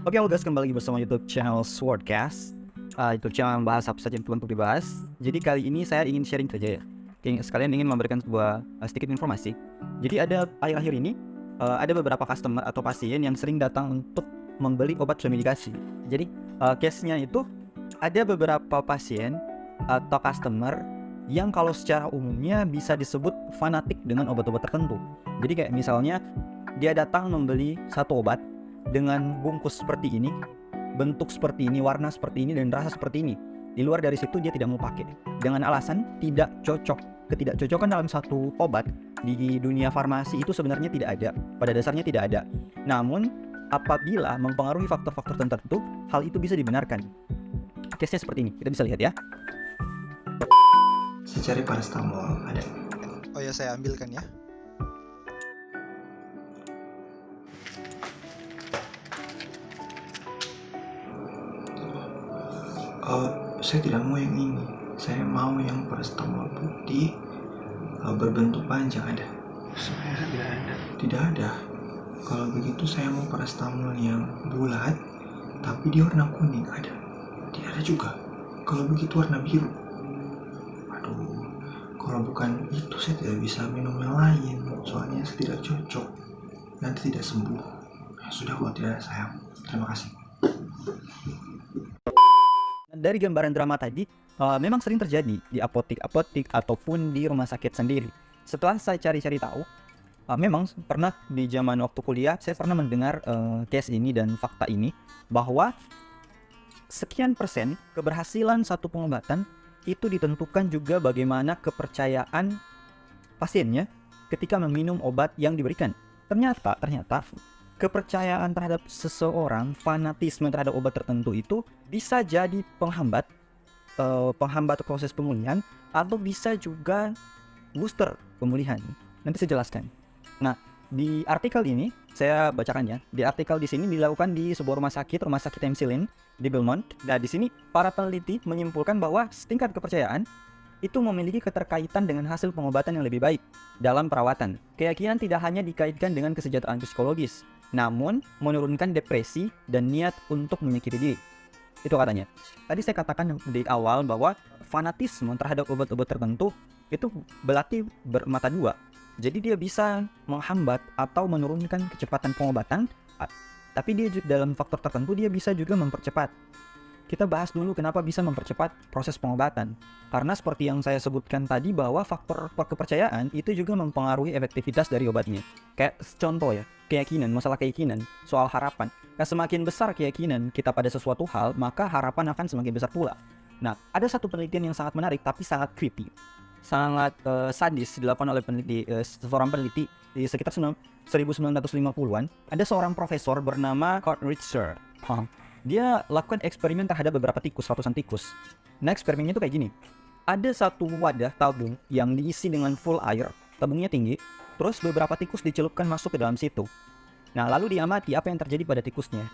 Oke, halo guys, kembali lagi bersama YouTube channel Swordcast. YouTube channel yang membahas apa saja yang perlu untuk dibahas. Jadi kali ini saya ingin sharing saja ya. Sekalian ingin memberikan sebuah sedikit informasi. Jadi ada akhir-akhir ini ada beberapa customer atau pasien yang sering datang untuk membeli obat remedikasi. Jadi case-nya itu ada beberapa pasien atau customer yang kalau secara umumnya bisa disebut fanatik dengan obat-obat tertentu. Jadi kayak misalnya dia datang membeli satu obat dengan bungkus seperti ini, bentuk seperti ini, warna seperti ini, dan rasa seperti ini. Di luar dari situ dia tidak mau pakai dengan alasan tidak cocok. Ketidakcocokan dalam satu obat di dunia farmasi itu sebenarnya tidak ada. Pada dasarnya tidak ada. Namun apabila mempengaruhi faktor-faktor tertentu, hal itu bisa dibenarkan. Case-nya seperti ini, kita bisa lihat ya. Saya cari paracetamol, ada. Oh ya, saya ambilkan ya. Saya tidak mau yang ini. Saya mau yang paracetamol putih berbentuk panjang, ada. Sebenarnya tidak ada. Tidak ada. Kalau begitu saya mau paracetamol yang bulat tapi dia warna kuning, ada. Tidak ada juga. Kalau begitu warna biru. Aduh, kalau bukan itu saya tidak bisa minum yang lain. Soalnya saya tidak cocok. Nanti tidak sembuh. Ya sudah, kalau tidak sayang. Terima kasih. Dari gambaran drama tadi, memang sering terjadi di apotik-apotik ataupun di rumah sakit sendiri. Setelah saya cari-cari tahu, memang pernah di zaman waktu kuliah, saya pernah mendengar case ini dan fakta ini, bahwa sekian persen keberhasilan satu pengobatan itu ditentukan juga bagaimana kepercayaan pasiennya ketika meminum obat yang diberikan. Ternyata kepercayaan terhadap seseorang, fanatisme terhadap obat tertentu itu bisa jadi penghambat proses pemulihan, atau bisa juga booster pemulihan. Nanti saya jelaskan. Nah, di artikel ini saya bacakan ya. Di artikel di sini dilakukan di sebuah rumah sakit MC Lin di Belmont. Nah, di sini para peneliti menyimpulkan bahwa tingkat kepercayaan itu memiliki keterkaitan dengan hasil pengobatan yang lebih baik dalam perawatan. Keyakinan tidak hanya dikaitkan dengan kesejahteraan psikologis, namun menurunkan depresi dan niat untuk menyakiti diri. Itu katanya. Tadi saya katakan di awal bahwa fanatisme terhadap obat-obat tertentu itu berarti bermata dua. Jadi dia bisa menghambat atau menurunkan kecepatan pengobatan, tapi dia juga dalam faktor tertentu dia bisa juga mempercepat. Kita bahas dulu kenapa bisa mempercepat proses pengobatan. Karena seperti yang saya sebutkan tadi bahwa faktor kepercayaan itu juga mempengaruhi efektivitas dari obatnya. Kayak contoh ya, masalah keyakinan, soal harapan. Nah, semakin besar keyakinan kita pada sesuatu hal, maka harapan akan semakin besar pula. Nah, ada satu penelitian yang sangat menarik tapi sangat creepy, sangat sadis dilakukan oleh seorang peneliti di sekitar 1950-an. Ada seorang profesor bernama Kurt Richter. Dia lakukan eksperimen terhadap beberapa tikus, ratusan tikus. Nah, eksperimennya itu kayak gini. Ada satu wadah tabung yang diisi dengan full air, tabungnya tinggi, terus beberapa tikus dicelupkan masuk ke dalam situ. Nah, lalu diamati apa yang terjadi pada tikusnya.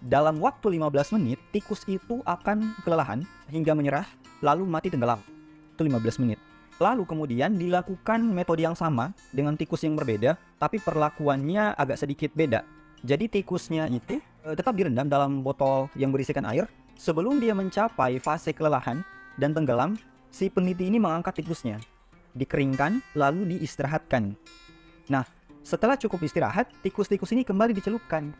Dalam waktu 15 menit, tikus itu akan kelelahan hingga menyerah, lalu mati tenggelam. Itu 15 menit. Lalu kemudian dilakukan metode yang sama dengan tikus yang berbeda, tapi perlakuannya agak sedikit beda. Jadi tikusnya itu tetap direndam dalam botol yang berisikan air. Sebelum dia mencapai fase kelelahan dan tenggelam, si peneliti ini mengangkat tikusnya, dikeringkan, lalu diistirahatkan. Nah, setelah cukup istirahat, tikus-tikus ini kembali dicelupkan.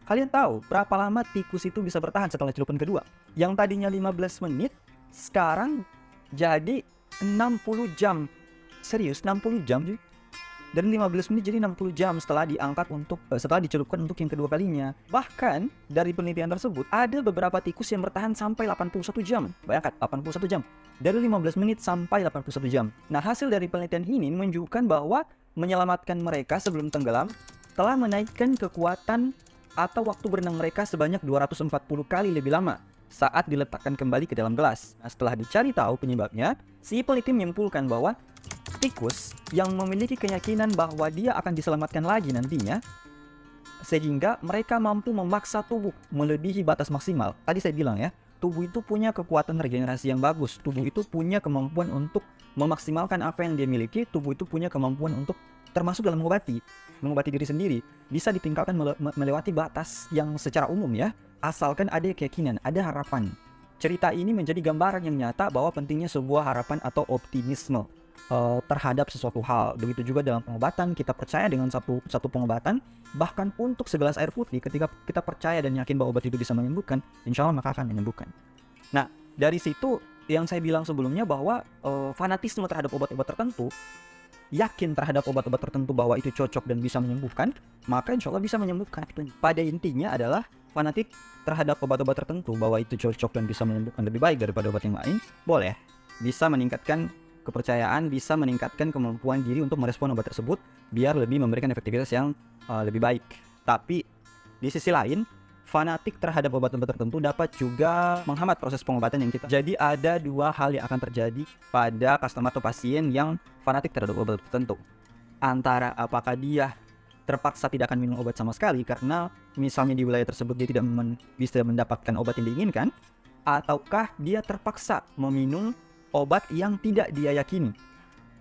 Kalian tahu berapa lama tikus itu bisa bertahan setelah celupan kedua? Yang tadinya 15 menit, sekarang jadi 60 jam. Serius, 60 jam sih? Dan 15 menit jadi 60 jam setelah setelah dicelupkan untuk yang kedua kalinya. Bahkan dari penelitian tersebut ada beberapa tikus yang bertahan sampai 81 jam. Bayangkan, 81 jam. Dari 15 menit sampai 81 jam. Nah, hasil dari penelitian ini menunjukkan bahwa menyelamatkan mereka sebelum tenggelam telah menaikkan kekuatan atau waktu berenang mereka sebanyak 240 kali lebih lama saat diletakkan kembali ke dalam gelas. Nah, setelah dicari tahu penyebabnya, si peneliti menyimpulkan bahwa tikus yang memiliki keyakinan bahwa dia akan diselamatkan lagi nantinya, sehingga mereka mampu memaksa tubuh melebihi batas maksimal. Tadi saya bilang ya, tubuh itu punya kekuatan regenerasi yang bagus. Tubuh itu punya kemampuan untuk memaksimalkan apa yang dia miliki. Tubuh itu punya kemampuan untuk termasuk dalam mengobati diri sendiri, bisa ditinggalkan melewati batas yang secara umum ya, asalkan ada keyakinan, ada harapan. Cerita ini menjadi gambaran yang nyata bahwa pentingnya sebuah harapan atau optimisme terhadap sesuatu hal. Begitu juga dalam pengobatan, kita percaya dengan satu pengobatan, bahkan untuk segelas air putih, ketika kita percaya dan yakin bahwa obat itu bisa menyembuhkan, insya Allah maka akan menyembuhkan. Nah, dari situ yang saya bilang sebelumnya bahwa fanatisme terhadap obat-obat tertentu, yakin terhadap obat-obat tertentu bahwa itu cocok dan bisa menyembuhkan, maka insya Allah bisa menyembuhkan. Pada intinya adalah fanatik terhadap obat-obat tertentu bahwa itu cocok dan bisa menyembuhkan lebih baik daripada obat yang lain, boleh, bisa meningkatkan kepercayaan, bisa meningkatkan kemampuan diri untuk merespon obat tersebut biar lebih memberikan efektivitas yang lebih baik. Tapi di sisi lain, fanatik terhadap obat-obat tertentu dapat juga menghambat proses pengobatan yang kita. Jadi ada dua hal yang akan terjadi pada customer atau pasien yang fanatik terhadap obat tertentu. Antara apakah dia terpaksa tidak akan minum obat sama sekali karena misalnya di wilayah tersebut dia tidak bisa mendapatkan obat yang diinginkan, ataukah dia terpaksa meminum obat yang tidak dia yakini.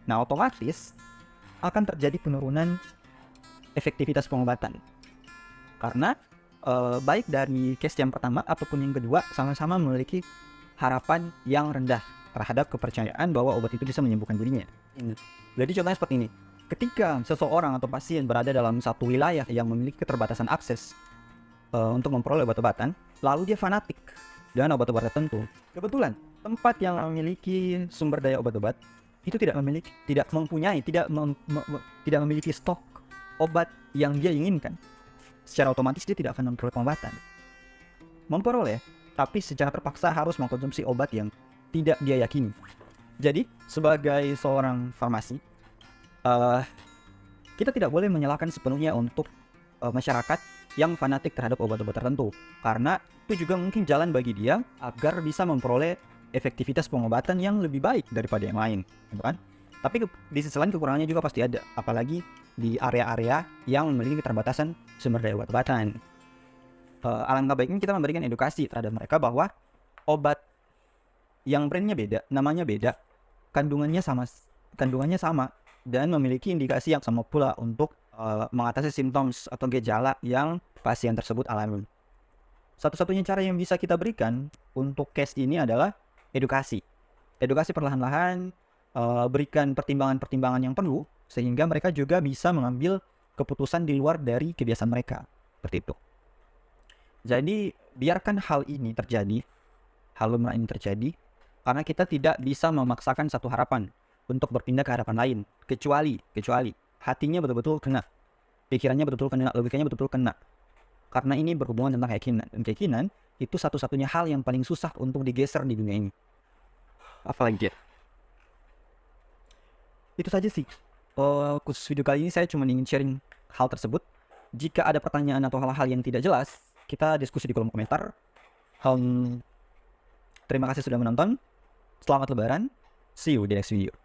Nah, otomatis akan terjadi penurunan efektivitas pengobatan. Karena baik dari case yang pertama ataupun yang kedua sama-sama memiliki harapan yang rendah terhadap kepercayaan bahwa obat itu bisa menyembuhkan dirinya. Jadi contohnya seperti ini. Ketika seseorang atau pasien berada dalam satu wilayah yang memiliki keterbatasan akses untuk memperoleh obat-obatan, lalu dia fanatik dengan obat-obat tertentu. Kebetulan tempat yang memiliki sumber daya obat-obat itu tidak memiliki stok obat yang dia inginkan. Secara otomatis dia tidak akan memperoleh pengobatan. Memperoleh, tapi secara terpaksa harus mengkonsumsi obat yang tidak dia yakini. Jadi sebagai seorang farmasi, kita tidak boleh menyalahkan sepenuhnya untuk masyarakat yang fanatik terhadap obat-obat tertentu, karena itu juga mungkin jalan bagi dia agar bisa memperoleh efektivitas pengobatan yang lebih baik daripada yang lain, gitu kan? Tapi di sisi lain kekurangannya juga pasti ada, apalagi di area-area yang memiliki keterbatasan sumber daya obat-obatan. Alangkah baiknya kita memberikan edukasi terhadap mereka bahwa obat yang brandnya beda, namanya beda, kandungannya sama dan memiliki indikasi yang sama pula untuk mengatasi simptom atau gejala yang pasien tersebut alami. Satu-satunya cara yang bisa kita berikan untuk case ini adalah edukasi perlahan-lahan, berikan pertimbangan-pertimbangan yang perlu sehingga mereka juga bisa mengambil keputusan di luar dari kebiasaan mereka, seperti itu. Jadi biarkan hal lumrah ini terjadi, karena kita tidak bisa memaksakan satu harapan untuk berpindah ke harapan lain, kecuali hatinya betul-betul kena, pikirannya betul-betul kena, logikanya betul-betul kena. Karena ini berhubungan tentang keyakinan, dan keyakinan itu satu-satunya hal yang paling susah untuk digeser di dunia ini. Apalagi itu saja sih. Khusus video kali ini saya cuma ingin sharing hal tersebut. Jika ada pertanyaan atau hal-hal yang tidak jelas, kita diskusi di kolom komentar. Terima kasih sudah menonton. Selamat Lebaran. See you di next video.